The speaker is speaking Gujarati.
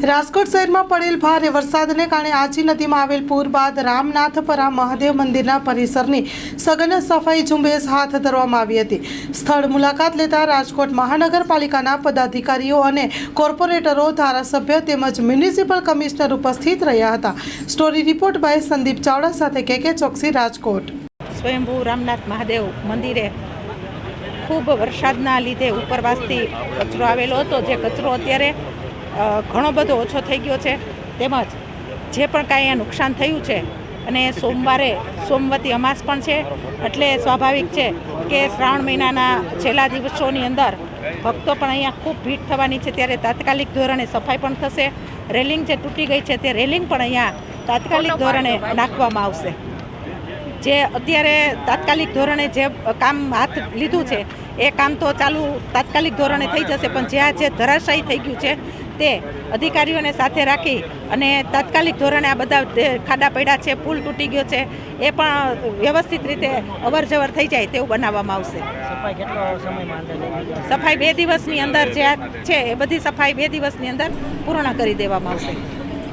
રાજકોટ શહેરમાં પડેલ ભારે વરસાદને કારણે આજી નદીમાં આવેલ પૂર બાદ રામનાથપરા મહાદેવ મંદિરના પરિસરની સઘન સફાઈ ઝુંબેશ હાથ ધરવામાં આવી હતી। સ્થળ મુલાકાત લેતા રાજકોટ મહાનગરપાલિકાના પદાધિકારીઓ અને કોર્પોરેટરો, ધારાસભ્ય તેમજ મ્યુનિસિપલ કમિશનર ઉપસ્થિત રહ્યા હતા। Story report by Sandeep Chavda સાથે કે ચોકસી, રાજકોટ। સ્વયંભૂ રામનાથ મહાદેવ મંદિરે ખૂબ વરસાદના લીધે ઉપરવાસથી કચરો આવેલો હતો, જે કચરો અત્યારે ઘણો બધો ઓછો થઈ ગયો છે। તેમજ જે પણ કાંઈ અહીંયા નુકસાન થયું છે, અને સોમવારે સોમવતી અમાસ પણ છે, એટલે સ્વાભાવિક છે કે શ્રાવણ મહિનાના છેલ્લા દિવસોની અંદર ભક્તો પણ અહીંયા ખૂબ ભીડ થવાની છે, ત્યારે તાત્કાલિક ધોરણે સફાઈ પણ થશે। રેલિંગ જે તૂટી ગઈ છે તે રેલિંગ પણ અહીંયા તાત્કાલિક ધોરણે નાખવામાં આવશે। જે અત્યારે તાત્કાલિક ધોરણે જે કામ હાથ લીધું છે એ કામ તો ચાલુ તાત્કાલિક ધોરણે થઈ જશે, પણ જ્યાં જે ધરાશાયી થઈ ગયું છે તે અધિકારીઓને સાથે રાખી અને તાત્કાલિક ધોરણે આ બધા ખાડા પડ્યા છે, પુલ તૂટી ગયો છે, એ પણ વ્યવસ્થિત રીતે અવરજવર થઈ જાય તેવું બનાવવામાં આવશે। સફાઈ 2 દિવસની અંદર જે છે એ બધી સફાઈ 2 દિવસની અંદર પૂર્ણ કરી દેવામાં આવશે।